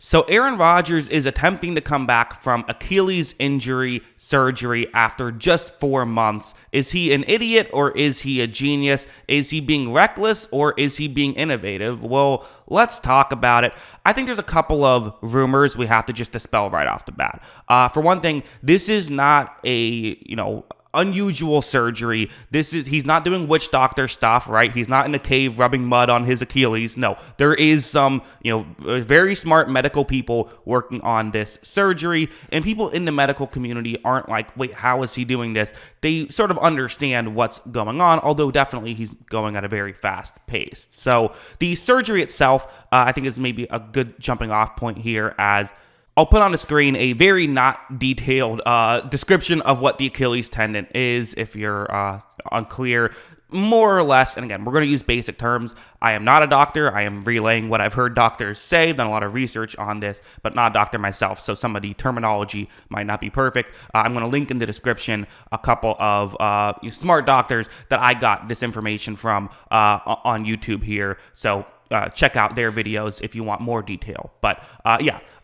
So Aaron Rodgers is attempting to come back from Achilles injury surgery after just 4 months. Is he an idiot or is he a genius? Is he being reckless or is he being innovative? Well, let's talk about it. I think there's a couple of rumors we have to just dispel right off the bat. For one thing, this is not a, unusual surgery. He's not doing witch doctor stuff, right? He's not in a cave rubbing mud on his Achilles. No, there is some, very smart medical people working on this surgery, and people in the medical community aren't like, wait, how is he doing this? They sort of understand what's going on, although definitely he's going at a very fast pace. So the surgery itself, I think is maybe a good jumping off point here, as I'll put on the screen a very not detailed description of what the Achilles tendon is if you're unclear, more or less. And again, we're going to use basic terms. I am not a doctor. I am relaying what I've heard doctors say, done a lot of research on this, but not a doctor myself. So some of the terminology might not be perfect. I'm going to link in the description a couple of smart doctors that I got this information from on YouTube here. So check out their videos if you want more detail. But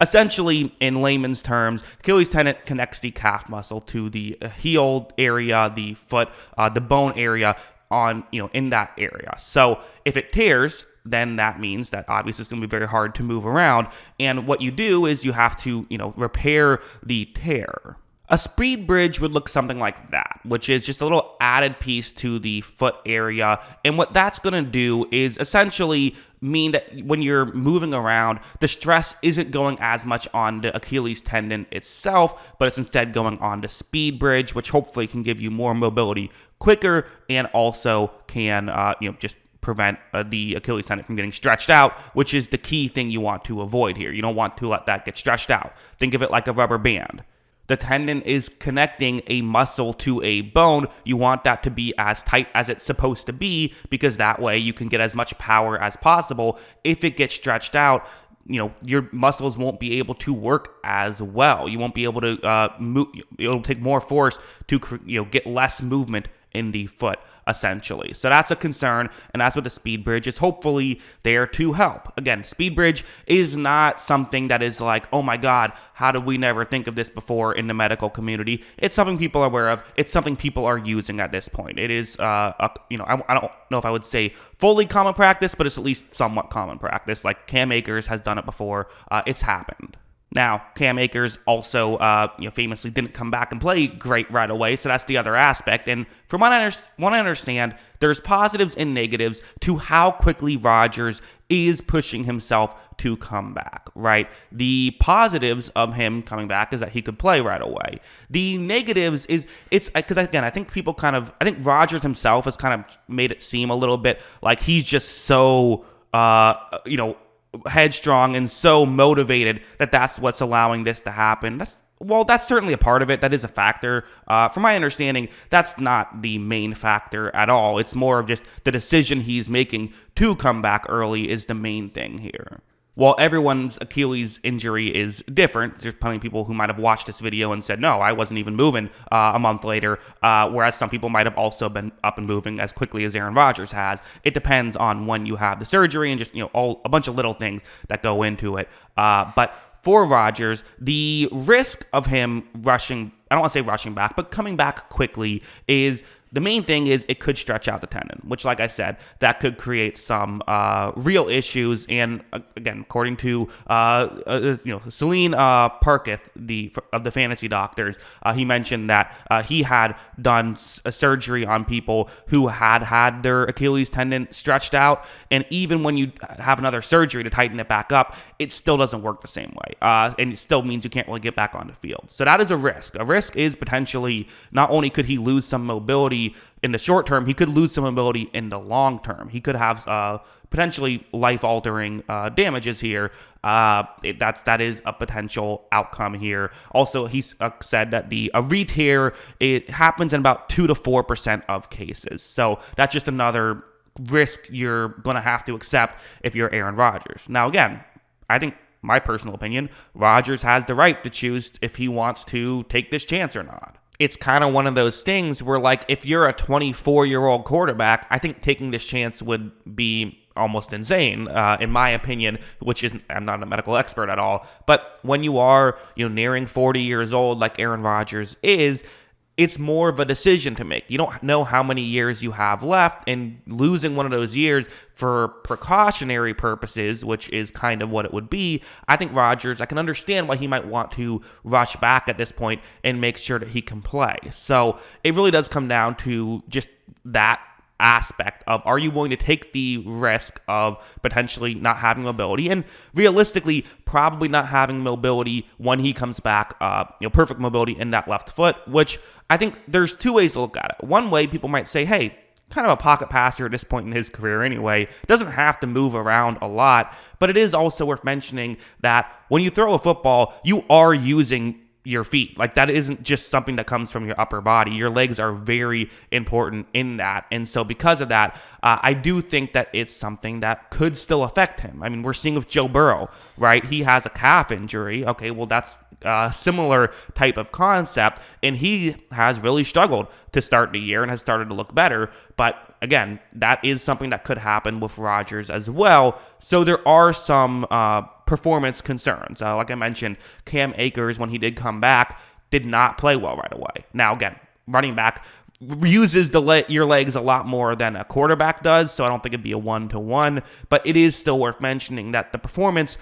essentially in layman's terms, Achilles tendon connects the calf muscle to the heel area, the foot, the bone area in that area. So if it tears, then that means that obviously it's going to be very hard to move around. And what you do is you have to, repair the tear. A speed bridge would look something like that, which is just a little added piece to the foot area. And what that's going to do is essentially mean that when you're moving around, the stress isn't going as much on the Achilles tendon itself, but it's instead going on the speed bridge, which hopefully can give you more mobility quicker and also can, just prevent the Achilles tendon from getting stretched out, which is the key thing you want to avoid here. You don't want to let that get stretched out. Think of it like a rubber band. The tendon is connecting a muscle to a bone. You want that to be as tight as it's supposed to be, because that way you can get as much power as possible. If it gets stretched out, your muscles won't be able to work as well. You won't be able to move. It'll take more force to get less movement in the foot, essentially. So that's a concern, and that's what the speed bridge is hopefully there to help. Again, speed bridge is not something that is like, oh my God, how did we never think of this before in the medical community? It's something people are aware of. It's something people are using at this point. It is, I don't know if I would say fully common practice, but it's at least somewhat common practice. Like Cam Akers has done it before. It's happened. Now, Cam Akers also, famously didn't come back and play great right away, so that's the other aspect. And from what I understand, there's positives and negatives to how quickly Rodgers is pushing himself to come back, right? The positives of him coming back is that he could play right away. The negatives is because again, I think Rodgers himself has kind of made it seem a little bit like he's just so, headstrong and so motivated that's what's allowing this to happen. That's certainly a part of it. That is a factor. From my understanding, that's not the main factor at all. It's more of just the decision he's making to come back early is the main thing here. While everyone's Achilles injury is different, there's plenty of people who might have watched this video and said, no, I wasn't even moving a month later, whereas some people might have also been up and moving as quickly as Aaron Rodgers has. It depends on when you have the surgery and just, a bunch of little things that go into it. But for Rodgers, the risk of him rushing, I don't want to say rushing back, but coming back quickly is the main thing is it could stretch out the tendon, which, like I said, that could create some real issues. And again, according to Selene Parekh, of the fantasy doctors, he mentioned that he had done a surgery on people who had their Achilles tendon stretched out, and even when you have another surgery to tighten it back up, it still doesn't work the same way, and it still means you can't really get back on the field. So that is a risk. A risk is potentially not only could he lose some mobility in the short term, he could lose some mobility in the long term. He could have potentially life-altering damages here. That is a potential outcome here. Also, he's said that a re-tear, it happens in about 2 to 4% of cases. So that's just another risk you're going to have to accept if you're Aaron Rodgers. Now, again, I think, my personal opinion, Rodgers has the right to choose if he wants to take this chance or not. It's kind of one of those things where, like, if you're a 24-year-old quarterback, I think taking this chance would be almost insane, in my opinion, which is, I'm not a medical expert at all. But when you are, nearing 40 years old, like Aaron Rodgers is, it's more of a decision to make. You don't know how many years you have left, and losing one of those years for precautionary purposes, which is kind of what it would be, I think Rodgers, I can understand why he might want to rush back at this point and make sure that he can play. So it really does come down to just that aspect of, are you willing to take the risk of potentially not having mobility, and realistically probably not having mobility when he comes back, perfect mobility in that left foot, which I think there's two ways to look at it. One way, people might say, hey, kind of a pocket passer at this point in his career anyway, doesn't have to move around a lot, but it is also worth mentioning that when you throw a football, you are using your feet. Like, that isn't just something that comes from your upper body. Your legs are very important in that. And so because of that, I do think that it's something that could still affect him. I mean, we're seeing with Joe Burrow, right? He has a calf injury. Okay, well, that's a similar type of concept, and he has really struggled to start the year and has started to look better. But again, that is something that could happen with Rodgers as well. So there are some performance concerns. Like I mentioned, Cam Akers, when he did come back, did not play well right away. Now, again, running back uses your legs a lot more than a quarterback does, so I don't think it'd be a one-to-one, but it is still worth mentioning that the performance,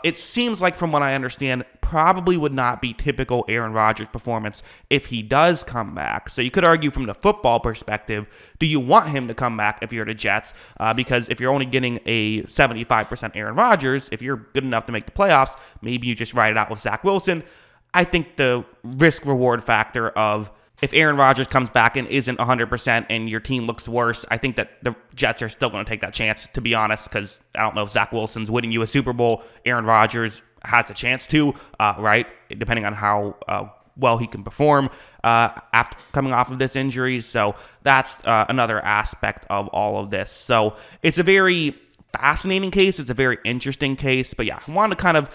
it seems like, from what I understand, probably would not be typical Aaron Rodgers performance if he does come back. So you could argue from the football perspective, do you want him to come back if you're the Jets? Because if you're only getting a 75% Aaron Rodgers, if you're good enough to make the playoffs, maybe you just ride it out with Zach Wilson. I think the risk-reward factor of, if Aaron Rodgers comes back and isn't 100% and your team looks worse, I think that the Jets are still going to take that chance, to be honest, because I don't know if Zach Wilson's winning you a Super Bowl. Aaron Rodgers has the chance to, right, depending on how well he can perform after coming off of this injury. So that's another aspect of all of this. So it's a very fascinating case. It's a very interesting case. But yeah, I wanted to kind of,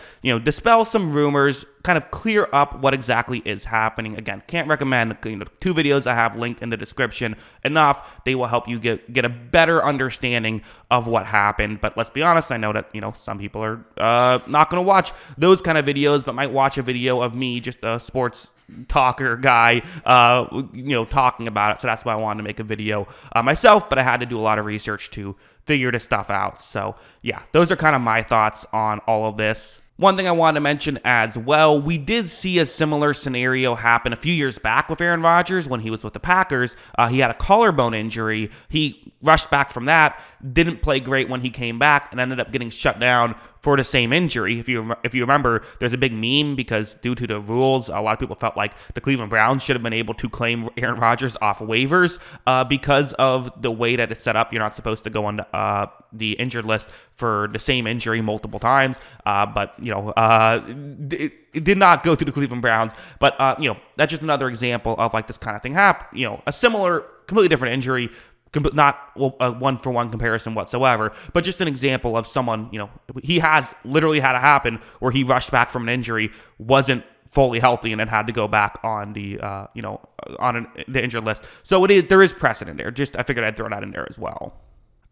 dispel some rumors, kind of clear up what exactly is happening. Again, can't recommend, two videos I have linked in the description enough. They will help you get a better understanding of what happened. But let's be honest, I know that, some people are not going to watch those kind of videos, but might watch a video of me, just a sports talker guy, talking about it. So that's why I wanted to make a video myself, but I had to do a lot of research to figure this stuff out. So yeah, those are kind of my thoughts on all of this. One thing I wanted to mention as well, we did see a similar scenario happen a few years back with Aaron Rodgers when he was with the Packers. He had a collarbone injury. He rushed back from that, didn't play great when he came back, and ended up getting shut down for the same injury. If you remember, there's a big meme because due to the rules, a lot of people felt like the Cleveland Browns should have been able to claim Aaron Rodgers off waivers because of the way that it's set up. You're not supposed to go on the injured list for the same injury multiple times, but it did not go to the Cleveland Browns. But that's just another example of like this kind of thing happen. A similar, completely different injury. Not a one-for-one comparison whatsoever, but just an example of someone, he has literally had it happen where he rushed back from an injury, wasn't fully healthy, and then had to go back on the, the injured list. So there is precedent there. I figured I'd throw that in there as well.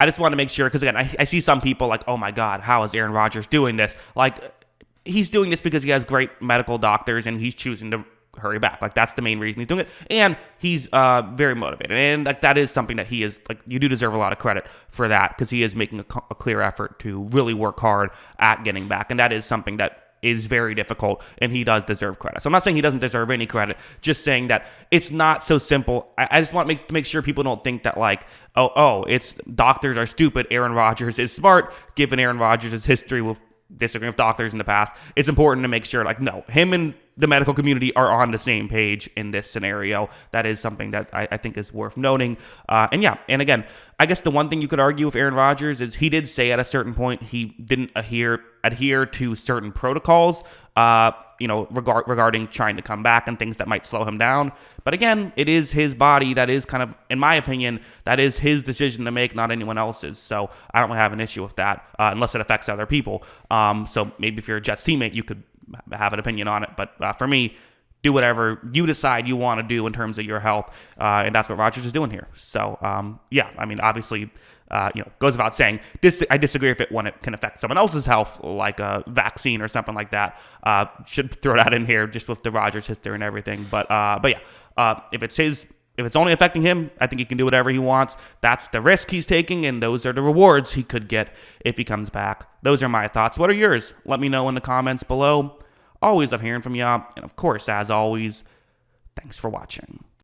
I just want to make sure, because again, I see some people like, oh my God, how is Aaron Rodgers doing this? Like, he's doing this because he has great medical doctors and he's choosing to hurry back. Like, that's the main reason he's doing it, and he's very motivated, and like that is something that he is, like, you do deserve a lot of credit for that, because he is making a clear effort to really work hard at getting back, and that is something that is very difficult, and he does deserve credit. So I'm not saying he doesn't deserve any credit, just saying that it's not so simple. I just want to make sure people don't think that like, oh, it's doctors are stupid, Aaron Rodgers is smart, given Aaron Rodgers' history with disagreeing with doctors in the past. It's important to make sure, like, no, him and the medical community are on the same page in this scenario. That is something that I think is worth noting. And again, I guess the one thing you could argue with Aaron Rodgers is he did say at a certain point he didn't adhere to certain protocols, regarding trying to come back and things that might slow him down. But again, it is his body. That is kind of, in my opinion, that is his decision to make, not anyone else's. So I don't have an issue with that unless it affects other people. So maybe if you're a Jets teammate, you could have an opinion on it. But for me, do whatever you decide you want to do in terms of your health, and that's what Rodgers is doing here. So, yeah, I mean, obviously, goes without saying, I disagree when it can affect someone else's health, like a vaccine or something like that. Should throw that in here just with the Rodgers history and everything. But yeah, if it's only affecting him, I think he can do whatever he wants. That's the risk he's taking, and those are the rewards he could get if he comes back. Those are my thoughts. What are yours? Let me know in the comments below. Always love hearing from you. And of course, as always, thanks for watching.